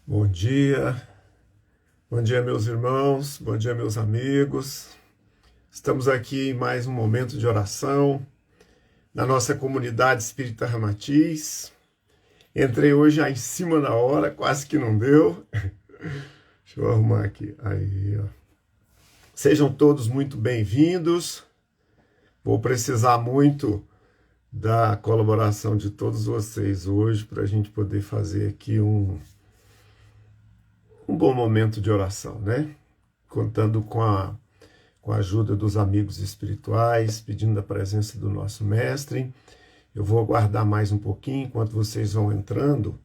Bom dia, meus irmãos, bom dia, meus amigos. Estamos aqui em mais um momento de oração na nossa comunidade Espírita Ramatiz. Entrei hoje já em cima da hora, quase que não deu. Deixa eu arrumar aqui. Aí, ó. Sejam todos muito bem-vindos. Vou precisar muito da colaboração de todos vocês hoje para a gente poder fazer aqui um bom momento de oração, né? Contando com a ajuda dos amigos espirituais, pedindo a presença do nosso mestre. Eu vou aguardar mais um pouquinho enquanto vocês vão entrando.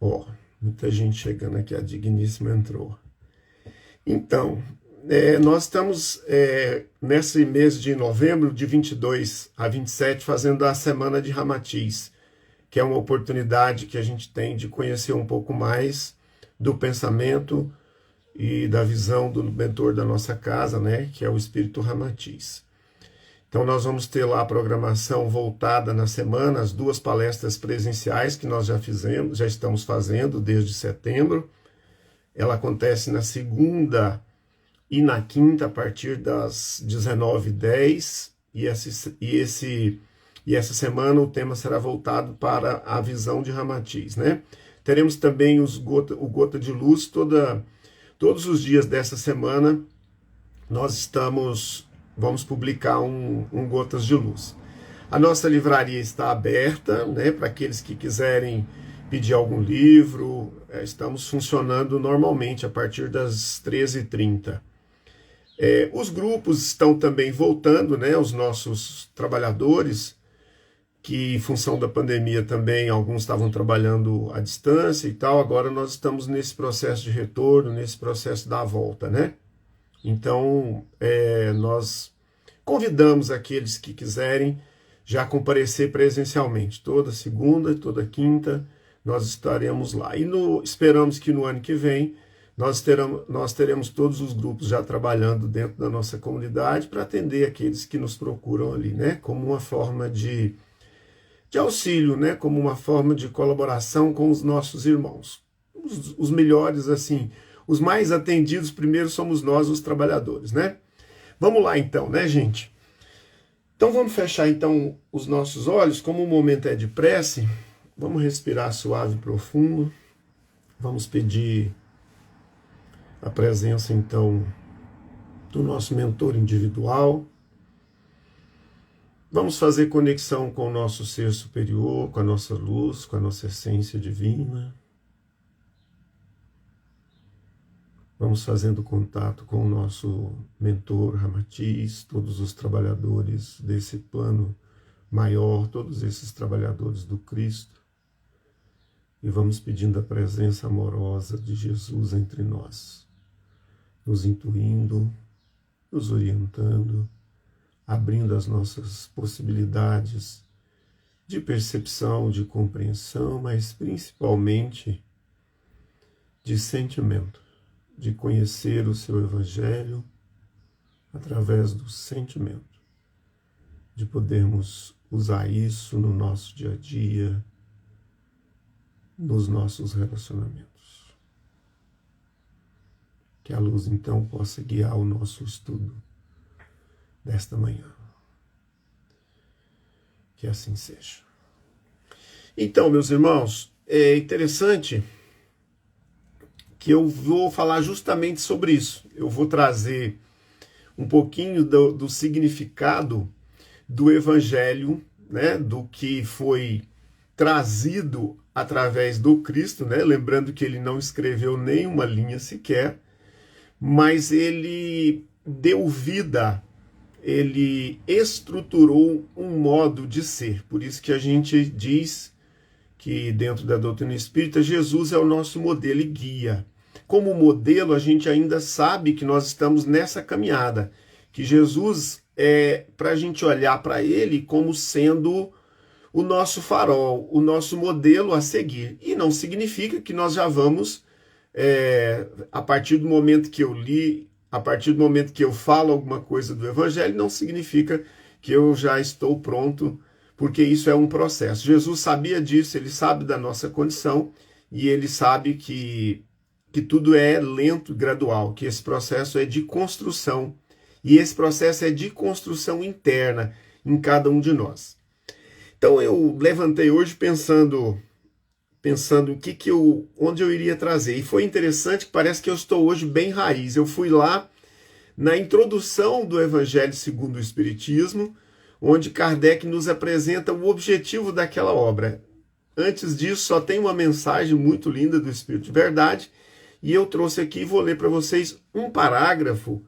Ó, muita gente chegando aqui, a Digníssima entrou. Então, nós estamos nesse mês de novembro, de 22 a 27, fazendo a Semana de Ramatiz, que é uma oportunidade que a gente tem de conhecer um pouco mais do pensamento e da visão do mentor da nossa casa, né, que é o Espírito Ramatiz. Então nós vamos ter lá a programação voltada na semana, as 2 palestras presenciais que nós já estamos fazendo desde setembro. Ela acontece na segunda e na quinta, a partir das 19h10, e essa semana o tema será voltado para a visão de Ramatiz, né? Teremos também o Gota de Luz, todos os dias dessa semana vamos publicar um Gotas de Luz. A nossa livraria está aberta, né, para aqueles que quiserem pedir algum livro. Estamos funcionando normalmente a partir das 13h30. Os grupos estão também voltando, né, os nossos trabalhadores, que em função da pandemia também alguns estavam trabalhando à distância e tal, agora nós estamos nesse processo de retorno, nesse processo da volta, né? Então, nós convidamos aqueles que quiserem já comparecer presencialmente, toda segunda, toda quinta, nós estaremos lá. E esperamos que no ano que vem nós teremos todos os grupos já trabalhando dentro da nossa comunidade para atender aqueles que nos procuram ali, né? Como uma forma de auxílio, né? Como uma forma de colaboração com os nossos irmãos. Os melhores, assim, os mais atendidos primeiro somos nós, os trabalhadores, né? Vamos lá então, né, gente? Então vamos fechar então os nossos olhos, como o momento é de prece, vamos respirar suave e profundo, vamos pedir a presença então do nosso mentor individual. Vamos fazer conexão com o nosso ser superior, com a nossa luz, com a nossa essência divina. Vamos fazendo contato com o nosso mentor Ramatiz, todos os trabalhadores desse plano maior, todos esses trabalhadores do Cristo. E vamos pedindo a presença amorosa de Jesus entre nós, nos intuindo, nos orientando, abrindo as nossas possibilidades de percepção, de compreensão, mas principalmente de sentimento, de conhecer o seu Evangelho através do sentimento, de podermos usar isso no nosso dia a dia, nos nossos relacionamentos. Que a luz então possa guiar o nosso estudo desta manhã. Que assim seja. Então, meus irmãos, é interessante que eu vou falar justamente sobre isso. Eu vou trazer um pouquinho do significado do Evangelho, né, do que foi trazido através do Cristo, né, lembrando que ele não escreveu nenhuma linha sequer, mas ele deu vida, ele estruturou um modo de ser. Por isso que a gente diz que dentro da doutrina espírita, Jesus é o nosso modelo e guia. Como modelo, a gente ainda sabe que nós estamos nessa caminhada, que Jesus para a gente olhar para ele como sendo o nosso farol, o nosso modelo a seguir. E não significa que nós já vamos, a partir do momento que eu li, a partir do momento que eu falo alguma coisa do Evangelho, não significa que eu já estou pronto, porque isso é um processo. Jesus sabia disso, ele sabe da nossa condição, e ele sabe que tudo é lento e gradual, que esse processo é de construção, e esse processo é de construção interna em cada um de nós. Então eu levantei hoje pensando em onde eu iria trazer, e foi interessante que parece que eu estou hoje bem raiz. Eu fui lá na introdução do Evangelho segundo o Espiritismo, onde Kardec nos apresenta o objetivo daquela obra. Antes disso, só tem uma mensagem muito linda do Espírito de Verdade, e eu trouxe aqui e vou ler para vocês um parágrafo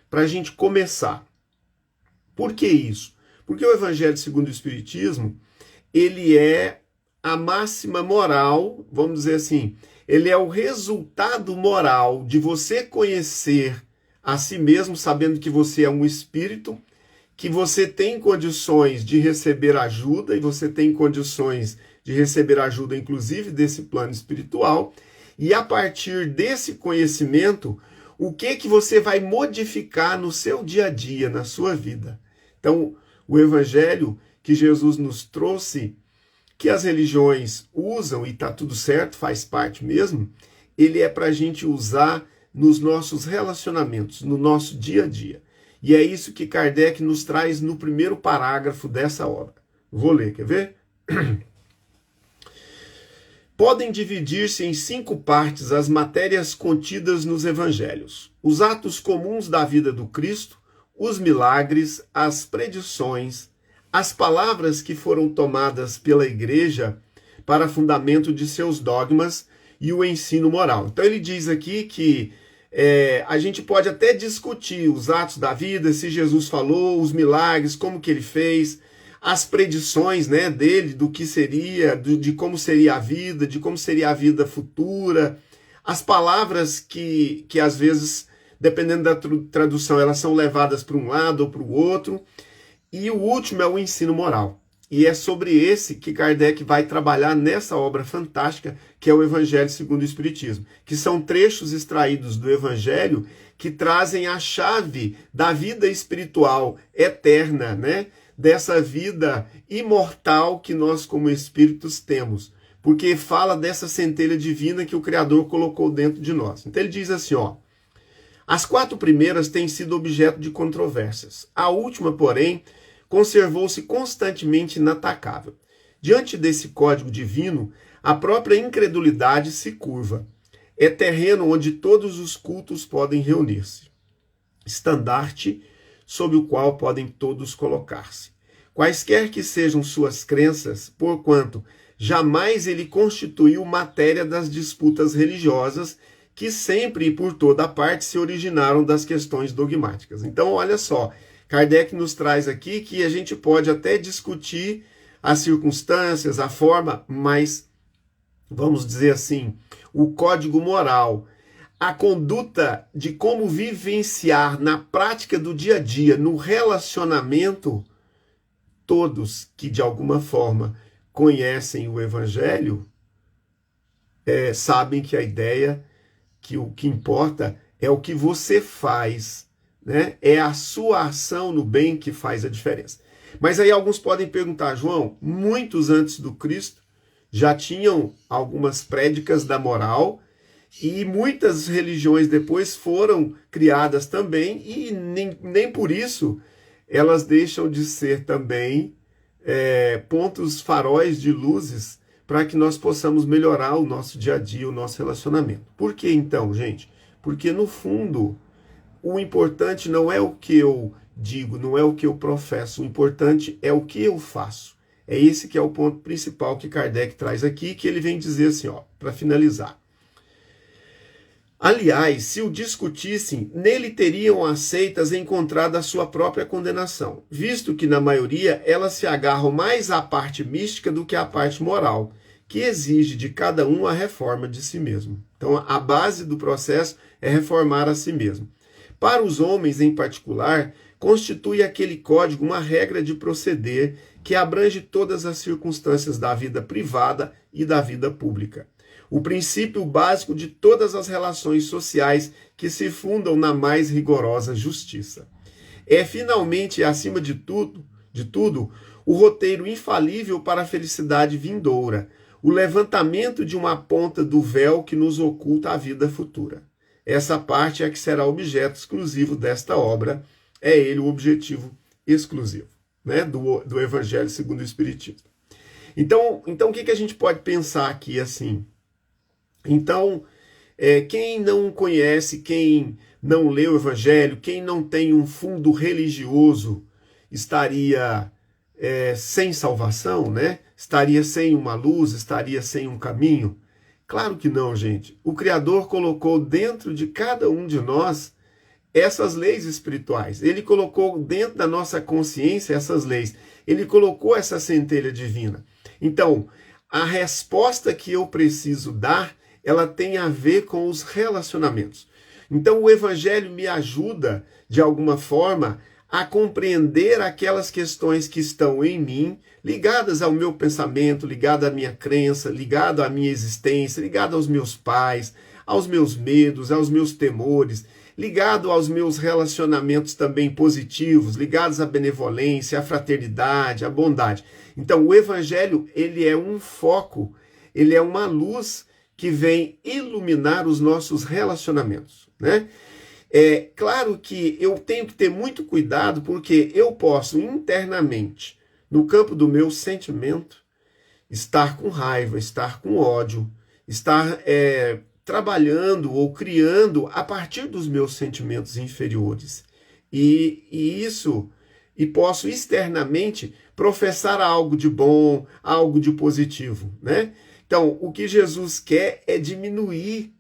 para a gente começar. Por que isso? Porque o Evangelho segundo o Espiritismo, ele é a máxima moral, vamos dizer assim, ele é o resultado moral de você conhecer a si mesmo, sabendo que você é um espírito, que você tem condições de receber ajuda, e você tem condições de receber ajuda, inclusive, desse plano espiritual, e a partir desse conhecimento, o que você vai modificar no seu dia a dia, na sua vida. Então, o Evangelho que Jesus nos trouxe, que as religiões usam, e está tudo certo, faz parte mesmo, ele é para a gente usar nos nossos relacionamentos, no nosso dia a dia. E é isso que Kardec nos traz no primeiro parágrafo dessa obra. Vou ler, quer ver? Podem dividir-se em 5 partes as matérias contidas nos evangelhos: os atos comuns da vida do Cristo, os milagres, as predições, as palavras que foram tomadas pela Igreja para fundamento de seus dogmas e o ensino moral. Então ele diz aqui que a gente pode até discutir os atos da vida, se Jesus falou, os milagres, como que ele fez, as predições, né, dele, do que seria, de como seria a vida, de como seria a vida futura, as palavras que às vezes, dependendo da tradução, elas são levadas para um lado ou para o outro. E o último é o ensino moral. E é sobre esse que Kardec vai trabalhar nessa obra fantástica, que é o Evangelho segundo o Espiritismo, que são trechos extraídos do Evangelho que trazem a chave da vida espiritual eterna, né? Dessa vida imortal que nós como espíritos temos, porque fala dessa centelha divina que o Criador colocou dentro de nós. Então ele diz assim, ó: as 4 primeiras têm sido objeto de controvérsias. A última, porém, conservou-se constantemente inatacável. Diante desse código divino, a própria incredulidade se curva. É terreno onde todos os cultos podem reunir-se. Estandarte sob o qual podem todos colocar-se. Quaisquer que sejam suas crenças, porquanto jamais ele constituiu matéria das disputas religiosas que sempre e por toda parte se originaram das questões dogmáticas. Então, olha só, Kardec nos traz aqui que a gente pode até discutir as circunstâncias, a forma, mas, vamos dizer assim, o código moral, a conduta de como vivenciar na prática do dia a dia, no relacionamento, todos que de alguma forma conhecem o Evangelho, sabem que a ideia, que o que importa é o que você faz, né? É a sua ação no bem que faz a diferença. Mas aí alguns podem perguntar, João, muitos antes do Cristo já tinham algumas prédicas da moral, e muitas religiões depois foram criadas também, e nem por isso elas deixam de ser também pontos faróis de luzes para que nós possamos melhorar o nosso dia a dia, o nosso relacionamento. Por que então, gente? Porque no fundo, o importante não é o que eu digo, não é o que eu professo, o importante é o que eu faço. É esse que é o ponto principal que Kardec traz aqui, que ele vem dizer assim, ó, para finalizar. Aliás, se o discutissem, nele teriam aceitas encontrado a sua própria condenação, visto que, na maioria, elas se agarram mais à parte mística do que à parte moral, que exige de cada um a reforma de si mesmo. Então, a base do processo é reformar a si mesmo. Para os homens, em particular, constitui aquele código uma regra de proceder que abrange todas as circunstâncias da vida privada e da vida pública. O princípio básico de todas as relações sociais que se fundam na mais rigorosa justiça. É finalmente, acima de tudo, o roteiro infalível para a felicidade vindoura, o levantamento de uma ponta do véu que nos oculta a vida futura. Essa parte é que será objeto exclusivo desta obra, é ele o objetivo exclusivo, né, do Evangelho segundo o Espiritismo. Então o que a gente pode pensar aqui assim? Então, quem não conhece, quem não lê o Evangelho, quem não tem um fundo religioso, estaria sem salvação, né? Estaria sem uma luz, estaria sem um caminho? Claro que não, gente. O Criador colocou dentro de cada um de nós essas leis espirituais. Ele colocou dentro da nossa consciência essas leis. Ele colocou essa centelha divina. Então, a resposta que eu preciso dar, ela tem a ver com os relacionamentos. Então, o Evangelho me ajuda, de alguma forma, a compreender aquelas questões que estão em mim, ligadas ao meu pensamento, ligadas à minha crença, ligadas à minha existência, ligadas aos meus pais, aos meus medos, aos meus temores, ligado aos meus relacionamentos também positivos, ligados à benevolência, à fraternidade, à bondade. Então, o Evangelho, ele é um foco, ele é uma luz que vem iluminar os nossos relacionamentos, né? É claro que eu tenho que ter muito cuidado, porque eu posso internamente, no campo do meu sentimento, estar com raiva, estar com ódio, estar trabalhando ou criando a partir dos meus sentimentos inferiores. E posso externamente professar algo de bom, algo de positivo, né? Então, o que Jesus quer é diminuir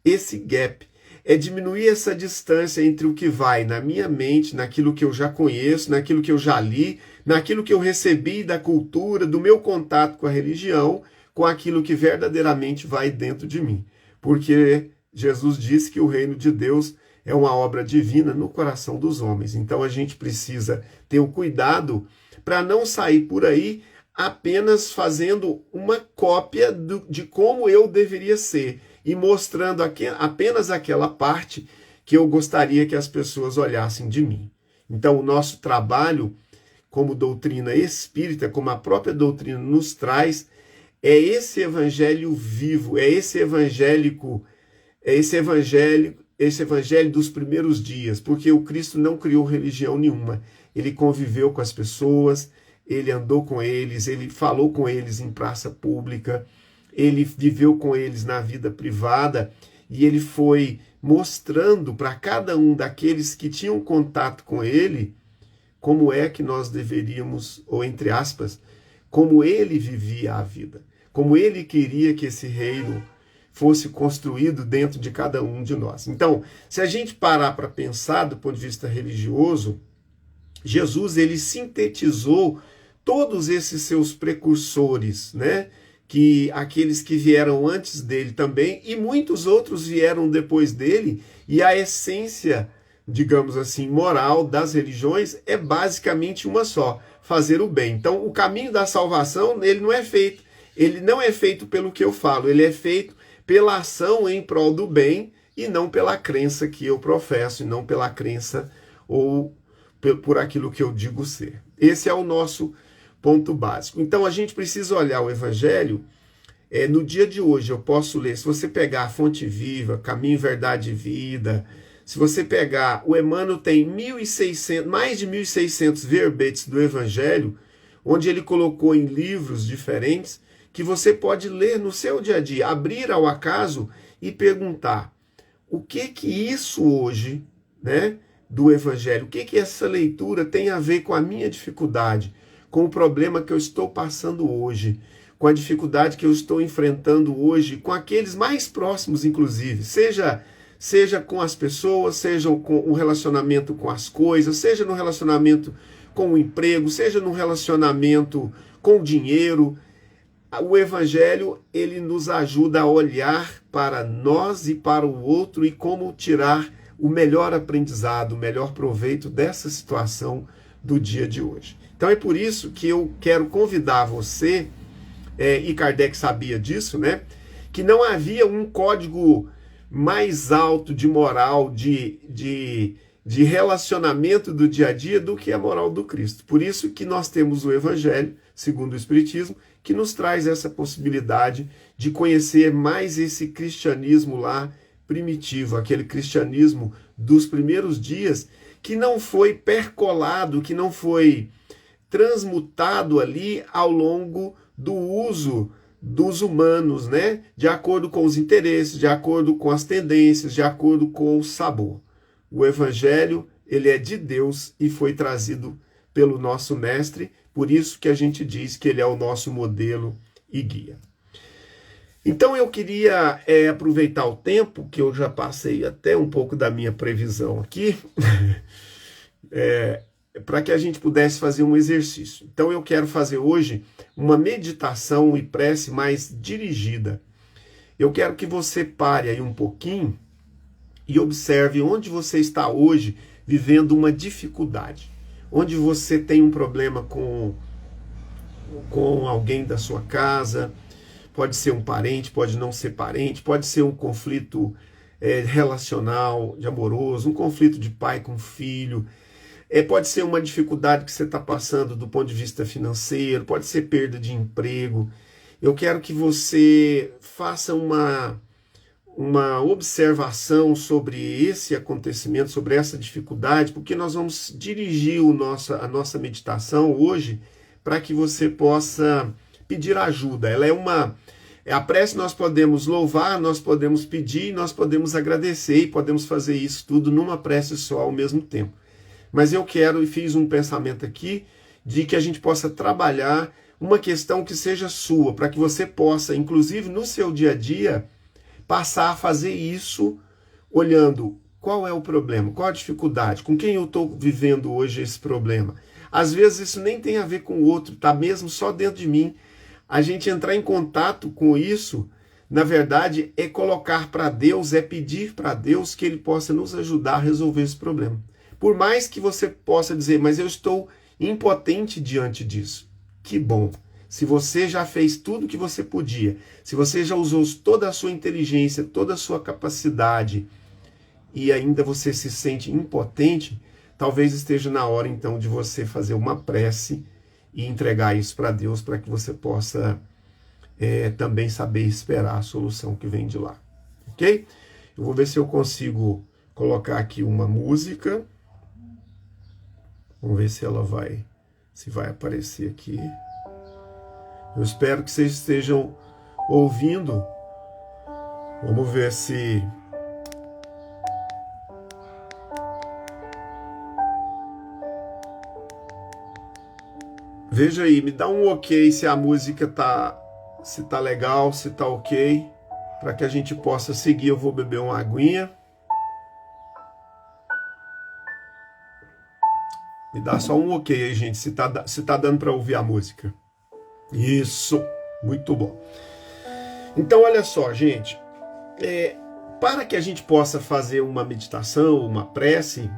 esse gap, é diminuir essa distância entre o que vai na minha mente, naquilo que eu já conheço, naquilo que eu já li, naquilo que eu recebi da cultura, do meu contato com a religião, com aquilo que verdadeiramente vai dentro de mim. Porque Jesus disse que o reino de Deus é uma obra divina no coração dos homens. Então a gente precisa ter o cuidado para não sair por aí apenas fazendo uma cópia de como eu deveria ser e mostrando apenas aquela parte que eu gostaria que as pessoas olhassem de mim. Então o nosso trabalho como doutrina espírita, como a própria doutrina nos traz, é esse evangelho vivo, é esse evangelho dos primeiros dias, porque o Cristo não criou religião nenhuma. Ele conviveu com as pessoas, ele andou com eles, ele falou com eles em praça pública, ele viveu com eles na vida privada e ele foi mostrando para cada um daqueles que tinham contato com ele como é que nós deveríamos, ou entre aspas, como ele vivia a vida, como ele queria que esse reino fosse construído dentro de cada um de nós. Então, se a gente parar para pensar do ponto de vista religioso, Jesus ele sintetizou todos esses seus precursores, né? Que aqueles que vieram antes dele também, e muitos outros vieram depois dele, e a essência, digamos assim, moral das religiões é basicamente uma só: fazer o bem. Então, o caminho da salvação, ele não é feito pelo que eu falo, ele é feito pela ação em prol do bem e não pela crença que eu professo, e não pela crença ou por aquilo que eu digo ser. Esse é o nosso ponto básico. Então a gente precisa olhar o Evangelho. No dia de hoje eu posso ler, se você pegar a Fonte Viva, Caminho, Verdade e Vida, se você pegar, o Emmanuel tem mais de 1.600 verbetes do Evangelho, onde ele colocou em livros diferentes, que você pode ler no seu dia a dia, abrir ao acaso e perguntar: o que isso hoje, né, do Evangelho, o que essa leitura tem a ver com a minha dificuldade, com o problema que eu estou passando hoje, com a dificuldade que eu estou enfrentando hoje, com aqueles mais próximos, inclusive, seja com as pessoas, seja com o relacionamento com as coisas, seja no relacionamento com o emprego, seja no relacionamento com o dinheiro. O Evangelho, ele nos ajuda a olhar para nós e para o outro e como tirar o melhor aprendizado, o melhor proveito dessa situação do dia de hoje. Então é por isso que eu quero convidar você, e Kardec sabia disso, né, que não havia um código mais alto de moral, de relacionamento do dia a dia do que a moral do Cristo. Por isso que nós temos o Evangelho, segundo o Espiritismo, que nos traz essa possibilidade de conhecer mais esse cristianismo lá primitivo, aquele cristianismo dos primeiros dias, que não foi percolado, que não foi transmutado ali ao longo do uso dos humanos, né? De acordo com os interesses, de acordo com as tendências, de acordo com o sabor. O Evangelho, ele é de Deus e foi trazido pelo nosso mestre, por isso que a gente diz que ele é o nosso modelo e guia. Então eu queria aproveitar o tempo, que eu já passei até um pouco da minha previsão aqui, para que a gente pudesse fazer um exercício. Então eu quero fazer hoje uma meditação e prece mais dirigida. Eu quero que você pare aí um pouquinho e observe onde você está hoje vivendo uma dificuldade. Onde você tem um problema com alguém da sua casa, pode ser um parente, pode não ser parente, pode ser um conflito relacional, de amoroso, um conflito de pai com filho, pode ser uma dificuldade que você está passando do ponto de vista financeiro, pode ser perda de emprego. Eu quero que você faça uma observação sobre esse acontecimento, sobre essa dificuldade, porque nós vamos dirigir a nossa meditação hoje para que você possa pedir ajuda. Ela a prece nós podemos louvar, nós podemos pedir, nós podemos agradecer e podemos fazer isso tudo numa prece só ao mesmo tempo. Mas eu quero e fiz um pensamento aqui de que a gente possa trabalhar uma questão que seja sua, para que você possa, inclusive no seu dia a dia, passar a fazer isso olhando qual é o problema, qual a dificuldade, com quem eu estou vivendo hoje esse problema. Às vezes isso nem tem a ver com o outro, está mesmo só dentro de mim. A gente entrar em contato com isso, na verdade, é colocar para Deus, é pedir para Deus que Ele possa nos ajudar a resolver esse problema. Por mais que você possa dizer, mas eu estou impotente diante disso. Que bom! Se você já fez tudo o que você podia, se você já usou toda a sua inteligência, toda a sua capacidade e ainda você se sente impotente, talvez esteja na hora então de você fazer uma prece e entregar isso para Deus, para que você possa também saber esperar a solução que vem de lá. Ok? Eu vou ver se eu consigo colocar aqui uma música. Vamos ver se ela vai aparecer aqui. Eu espero que vocês estejam ouvindo. Vamos ver se... Veja aí, me dá um ok se a música se tá legal, se tá ok, para que a gente possa seguir. Eu vou beber uma aguinha. Me dá só um ok aí, gente, se tá dando para ouvir a música. Isso, muito bom. Então, olha só, gente, para que a gente possa fazer uma meditação, uma prece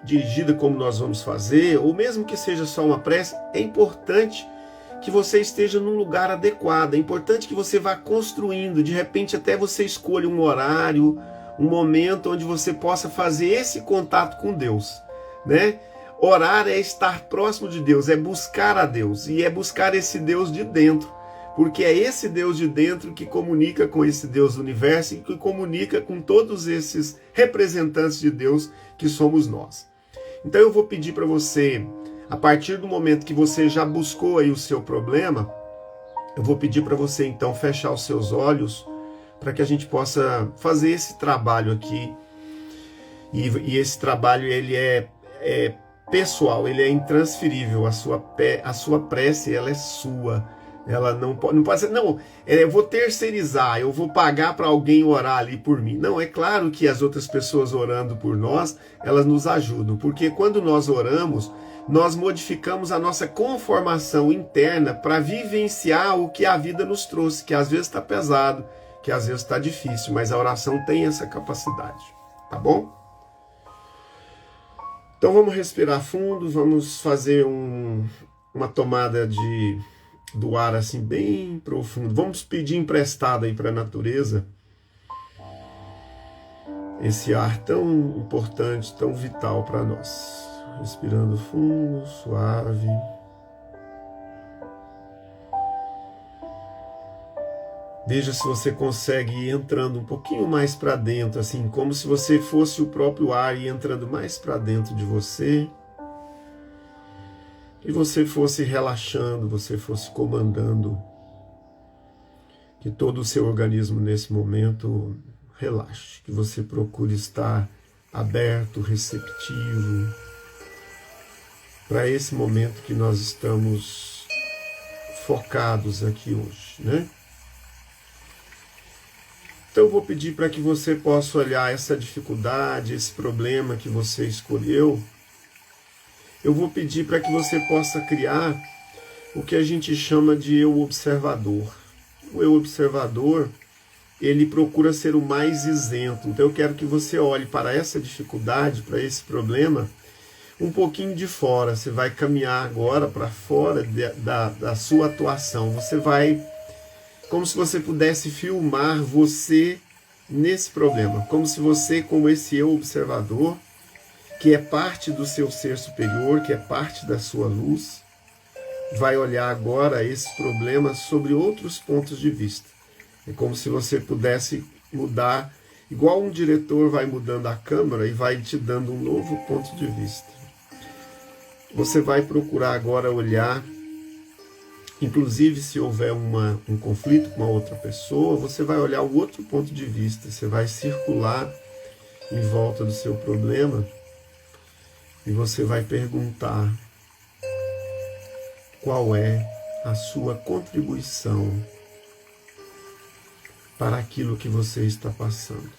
dirigida como nós vamos fazer, ou mesmo que seja só uma prece, é importante que você esteja num lugar adequado, é importante que você vá construindo, de repente até você escolha um horário, um momento onde você possa fazer esse contato com Deus, né? Orar é estar próximo de Deus, é buscar a Deus, e é buscar esse Deus de dentro, porque é esse Deus de dentro que comunica com esse Deus do universo e que comunica com todos esses representantes de Deus que somos nós. Então eu vou pedir para você, a partir do momento que você já buscou aí o seu problema, eu vou pedir para você então fechar os seus olhos, para que a gente possa fazer esse trabalho aqui, e esse trabalho ele é pessoal, ele é intransferível, a sua prece, ela é sua, ela não pode ser, não, eu vou terceirizar, eu vou pagar para alguém orar ali por mim. Não, é claro que as outras pessoas orando por nós, elas nos ajudam, porque quando nós oramos, nós modificamos a nossa conformação interna para vivenciar o que a vida nos trouxe, que às vezes está pesado, que às vezes está difícil, mas a oração tem essa capacidade, tá bom? Então vamos respirar fundo, vamos fazer uma tomada do ar assim bem profundo. Vamos pedir emprestado aí para a natureza esse ar tão importante, tão vital para nós. Respirando fundo, suave. Veja se você consegue ir entrando um pouquinho mais para dentro, assim, como se você fosse o próprio ar e entrando mais para dentro de você. E você fosse relaxando, você fosse comandando. Que todo o seu organismo nesse momento relaxe. Que você procure estar aberto, receptivo para esse momento que nós estamos focados aqui hoje, né? Então eu vou pedir para que você possa olhar essa dificuldade, esse problema que você escolheu. Eu vou pedir para que você possa criar o que a gente chama de eu observador. O eu observador, ele procura ser o mais isento. Então eu quero que você olhe para essa dificuldade, para esse problema, um pouquinho de fora. Você vai caminhar agora para fora da sua atuação. Você vai, como se você pudesse filmar você nesse problema. Como se você, como esse eu observador, que é parte do seu ser superior, que é parte da sua luz, vai olhar agora esse problema sobre outros pontos de vista. É como se você pudesse mudar, igual um diretor vai mudando a câmera e vai te dando um novo ponto de vista. Você vai procurar agora olhar, inclusive se houver um conflito com uma outra pessoa, você vai olhar o outro ponto de vista, você vai circular em volta do seu problema e você vai perguntar qual é a sua contribuição para aquilo que você está passando.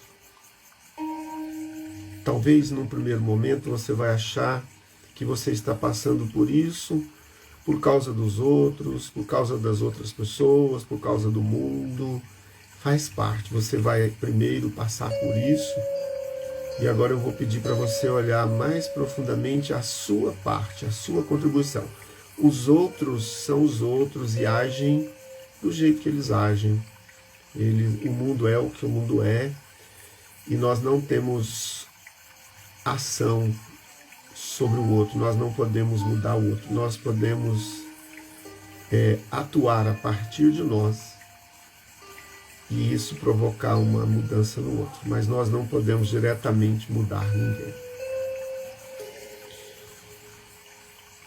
Talvez num primeiro momento você vai achar que você está passando por isso por causa dos outros, por causa das outras pessoas, por causa do mundo. Faz parte, você vai primeiro passar por isso e agora eu vou pedir para você olhar mais profundamente a sua parte, a sua contribuição. Os outros são os outros e agem do jeito que eles agem. O mundo é o que o mundo é e nós não temos ação sobre o outro, nós não podemos mudar o outro, nós podemos atuar a partir de nós e isso provocar uma mudança no outro, mas nós não podemos diretamente mudar ninguém.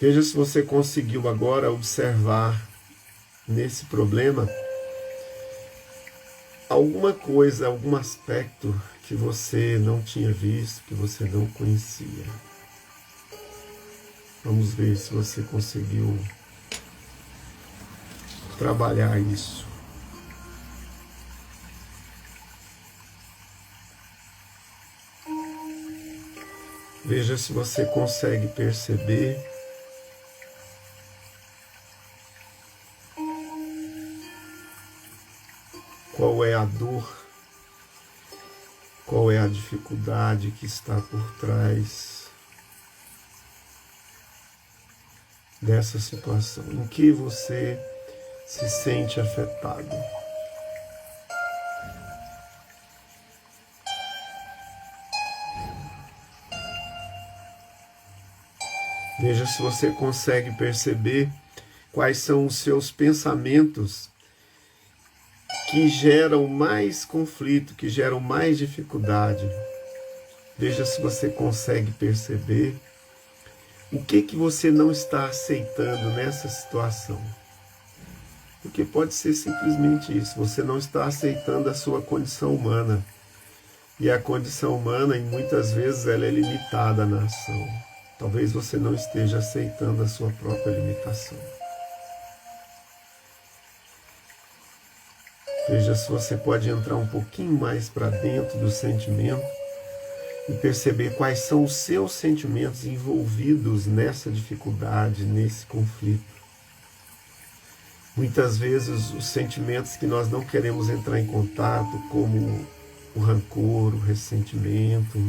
Veja se você conseguiu agora observar nesse problema alguma coisa, algum aspecto que você não tinha visto, que você não conhecia. Vamos ver se você conseguiu trabalhar isso. Veja se você consegue perceber qual é a dor, qual é a dificuldade que está por trás dessa situação, em que você se sente afetado. Veja se você consegue perceber quais são os seus pensamentos que geram mais conflito, que geram mais dificuldade. Veja se você consegue perceber o que você não está aceitando nessa situação. Porque pode ser simplesmente isso, você não está aceitando a sua condição humana. E a condição humana, muitas vezes, ela é limitada na ação. Talvez você não esteja aceitando a sua própria limitação. Veja se você pode entrar um pouquinho mais para dentro do sentimento e perceber quais são os seus sentimentos envolvidos nessa dificuldade, nesse conflito. Muitas vezes os sentimentos que nós não queremos entrar em contato, como o rancor, o ressentimento,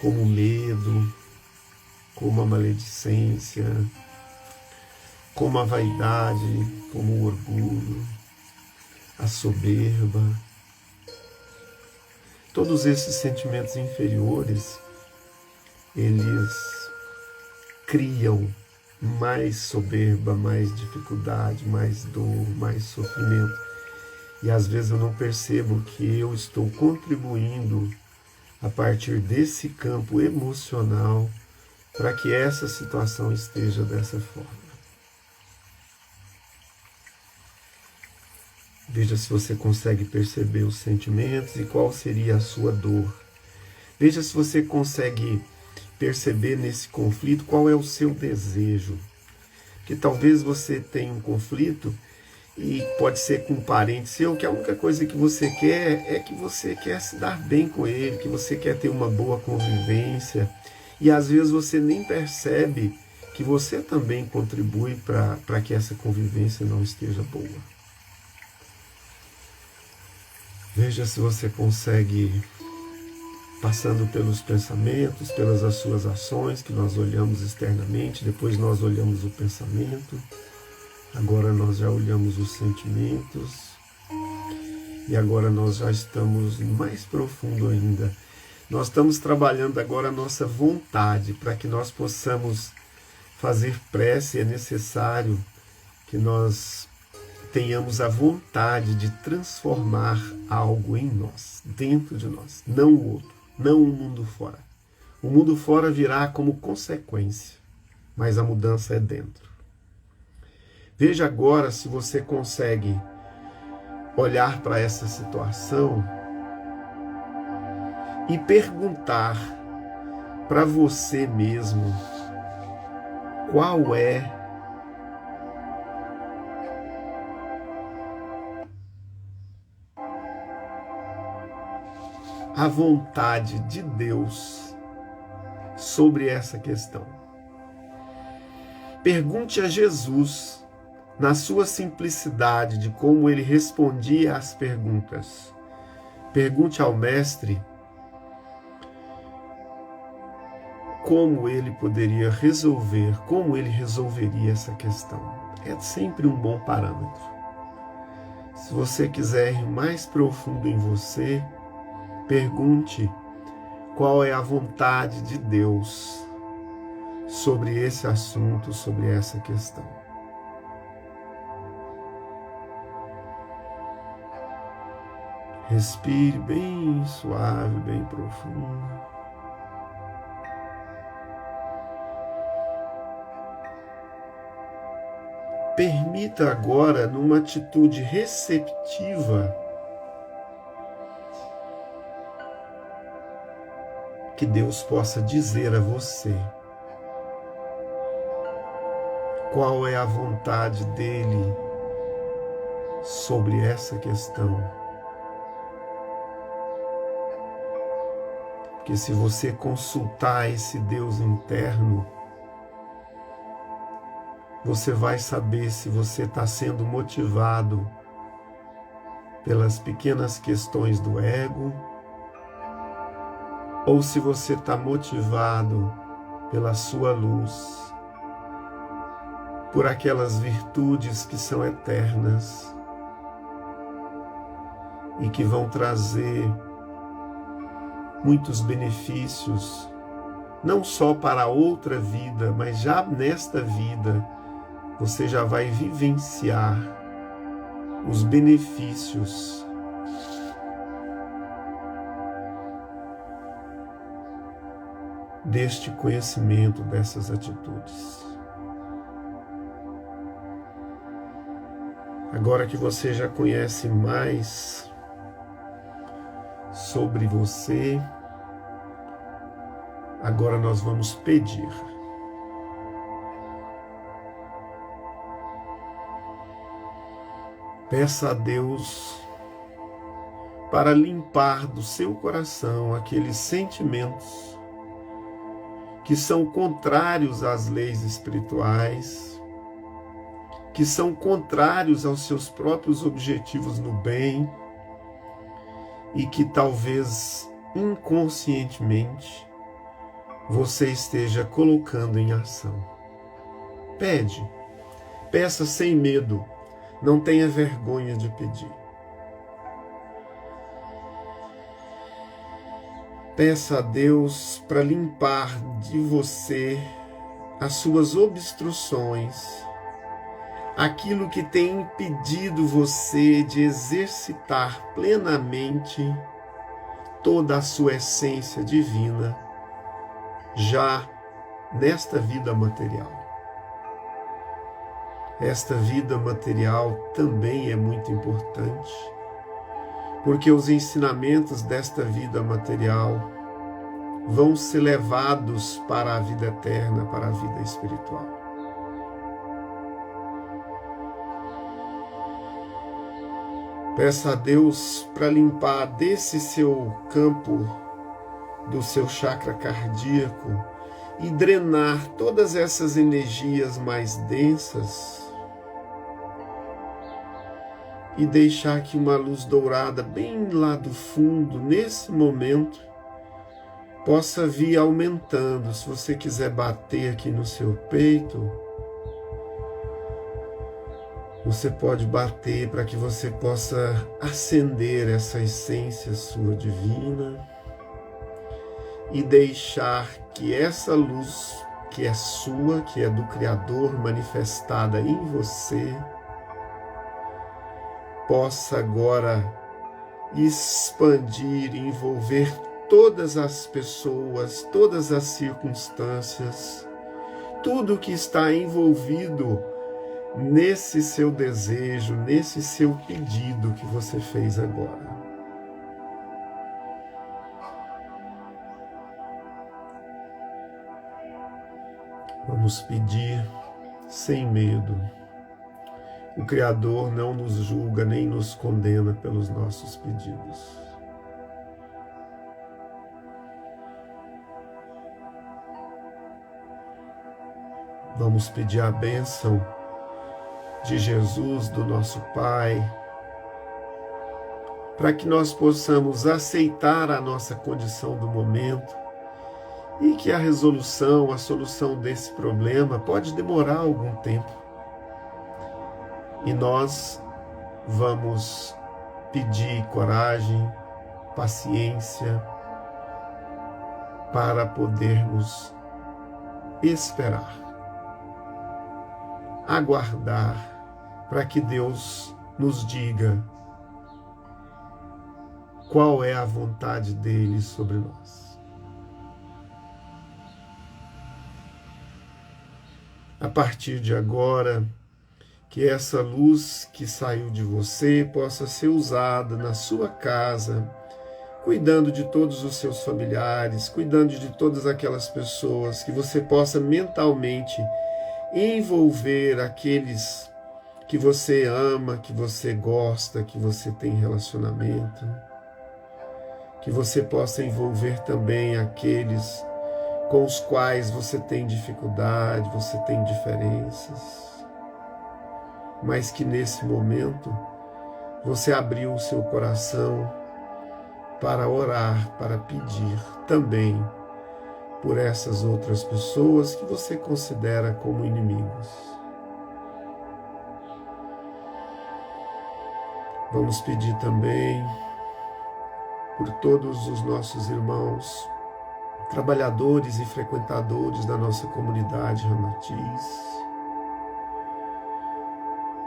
como o medo, como a maledicência, como a vaidade, como o orgulho, a soberba. Todos esses sentimentos inferiores, eles criam mais soberba, mais dificuldade, mais dor, mais sofrimento. E às vezes eu não percebo que eu estou contribuindo a partir desse campo emocional para que essa situação esteja dessa forma. Veja se você consegue perceber os sentimentos e qual seria a sua dor. Veja se você consegue perceber nesse conflito qual é o seu desejo. Que talvez você tenha um conflito e pode ser com um parente seu, que a única coisa que você quer é que você quer se dar bem com ele, que você quer ter uma boa convivência. E às vezes você nem percebe que você também contribui para que essa convivência não esteja boa. Veja se você consegue, passando pelos pensamentos, pelas suas ações, que nós olhamos externamente, depois nós olhamos o pensamento, agora nós já olhamos os sentimentos, e agora nós já estamos mais profundo ainda. Nós estamos trabalhando agora a nossa vontade, para que nós possamos fazer prece. É necessário que nós tenhamos a vontade de transformar algo em nós, dentro de nós, não o outro, não o mundo fora. O mundo fora virá como consequência, mas a mudança é dentro. Veja agora se você consegue olhar para essa situação e perguntar para você mesmo qual é a vontade de Deus sobre essa questão. Pergunte a Jesus, na sua simplicidade de como ele respondia às perguntas. Pergunte ao Mestre como ele poderia resolver, como ele resolveria essa questão. É sempre um bom parâmetro. Se você quiser ir mais profundo em você, pergunte qual é a vontade de Deus sobre esse assunto, sobre essa questão. Respire bem suave, bem profundo. Permita agora, numa atitude receptiva, que Deus possa dizer a você qual é a vontade dele sobre essa questão. Porque se você consultar esse Deus interno, você vai saber se você está sendo motivado pelas pequenas questões do ego, ou se você está motivado pela sua luz, por aquelas virtudes que são eternas e que vão trazer muitos benefícios, não só para a outra vida, mas já nesta vida você já vai vivenciar os benefícios deste conhecimento, dessas atitudes. Agora que você já conhece mais sobre você, agora nós vamos pedir. Peça a Deus para limpar do seu coração aqueles sentimentos que são contrários às leis espirituais, que são contrários aos seus próprios objetivos no bem e que talvez inconscientemente você esteja colocando em ação. Peça sem medo, não tenha vergonha de pedir. Peça a Deus para limpar de você as suas obstruções, aquilo que tem impedido você de exercitar plenamente toda a sua essência divina já nesta vida material. Esta vida material também é muito importante, porque os ensinamentos desta vida material vão ser levados para a vida eterna, para a vida espiritual. Peça a Deus para limpar desse seu campo, do seu chakra cardíaco, e drenar todas essas energias mais densas e deixar que uma luz dourada bem lá do fundo, nesse momento, possa vir aumentando. Se você quiser bater aqui no seu peito, você pode bater para que você possa acender essa essência sua divina e deixar que essa luz que é sua, que é do Criador manifestada em você, possa agora expandir e envolver todas as pessoas, todas as circunstâncias, tudo que está envolvido nesse seu desejo, nesse seu pedido que você fez agora. Vamos pedir sem medo. O Criador não nos julga nem nos condena pelos nossos pedidos. Vamos pedir a bênção de Jesus, do nosso Pai, para que nós possamos aceitar a nossa condição do momento e que a resolução, a solução desse problema pode demorar algum tempo. E nós vamos pedir coragem, paciência, para podermos esperar, aguardar, para que Deus nos diga qual é a vontade dele sobre nós. A partir de agora, que essa luz que saiu de você possa ser usada na sua casa, cuidando de todos os seus familiares, cuidando de todas aquelas pessoas, que você possa mentalmente envolver aqueles que você ama, que você gosta, que você tem relacionamento, que você possa envolver também aqueles com os quais você tem dificuldade, você tem diferenças, mas que nesse momento você abriu o seu coração para orar, para pedir também por essas outras pessoas que você considera como inimigos. Vamos pedir também por todos os nossos irmãos, trabalhadores e frequentadores da nossa comunidade Ramatiz.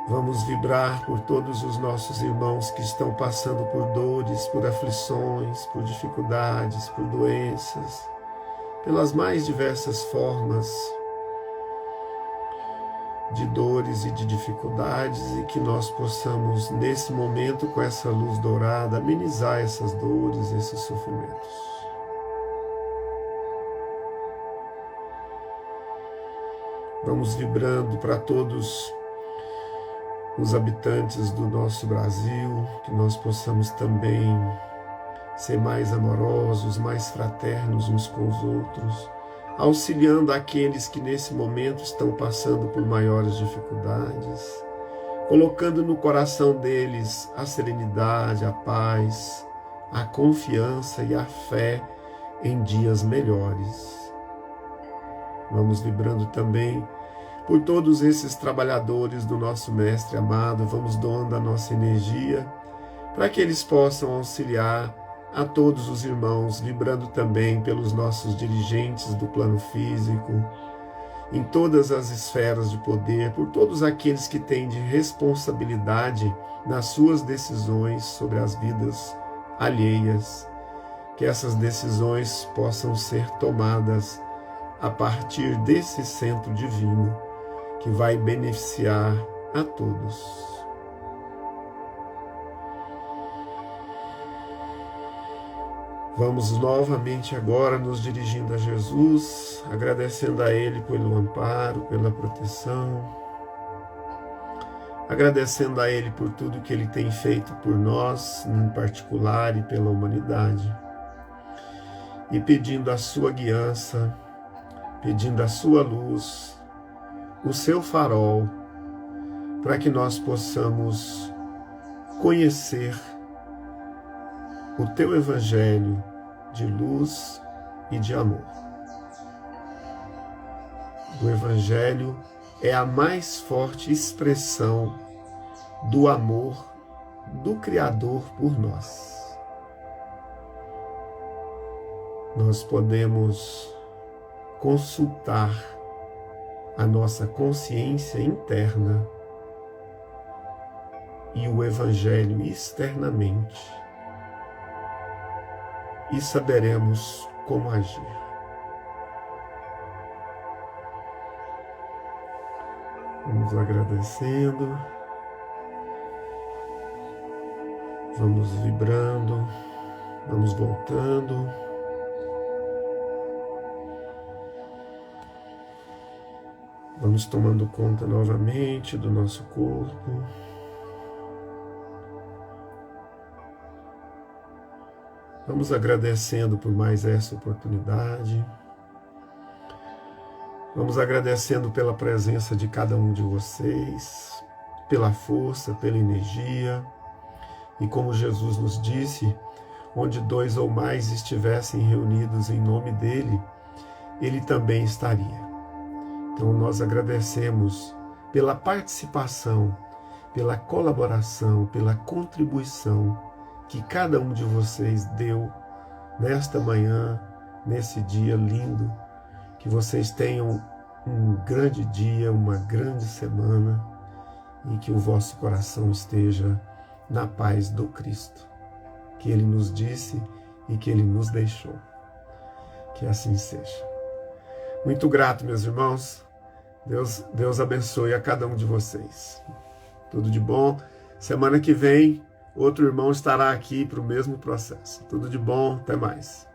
Vamos vibrar por todos os nossos irmãos que estão passando por dores, por aflições, por dificuldades, por doenças, pelas mais diversas formas de dores e de dificuldades, e que nós possamos, nesse momento, com essa luz dourada, amenizar essas dores, esses sofrimentos. Vamos vibrando para todos os habitantes do nosso Brasil, que nós possamos também ser mais amorosos, mais fraternos uns com os outros, auxiliando aqueles que nesse momento estão passando por maiores dificuldades, colocando no coração deles a serenidade, a paz, a confiança e a fé em dias melhores. Vamos vibrando também por todos esses trabalhadores do nosso Mestre amado, vamos doando a nossa energia para que eles possam auxiliar a todos os irmãos, vibrando também pelos nossos dirigentes do plano físico em todas as esferas de poder, por todos aqueles que têm de responsabilidade nas suas decisões sobre as vidas alheias, que essas decisões possam ser tomadas a partir desse centro divino que vai beneficiar a todos. Vamos novamente agora nos dirigindo a Jesus, agradecendo a Ele pelo amparo, pela proteção, agradecendo a Ele por tudo que Ele tem feito por nós, em particular, e pela humanidade, e pedindo a sua guiança, pedindo a sua luz, o seu farol, para que nós possamos conhecer o teu evangelho de luz e de amor. O evangelho é a mais forte expressão do amor do Criador por nós. Nós podemos consultar a nossa consciência interna e o evangelho externamente, e saberemos como agir. Vamos agradecendo, vamos vibrando, vamos voltando. Vamos tomando conta novamente do nosso corpo. Vamos agradecendo por mais essa oportunidade. Vamos agradecendo pela presença de cada um de vocês, pela força, pela energia. E como Jesus nos disse, onde 2 ou mais estivessem reunidos em nome dele, ele também estaria. Então nós agradecemos pela participação, pela colaboração, pela contribuição que cada um de vocês deu nesta manhã, nesse dia lindo. Que vocês tenham um grande dia, uma grande semana, e que o vosso coração esteja na paz do Cristo, que Ele nos disse e que Ele nos deixou. Que assim seja. Muito grato, meus irmãos. Deus abençoe a cada um de vocês. Tudo de bom. Semana que vem, outro irmão estará aqui para o mesmo processo. Tudo de bom, até mais.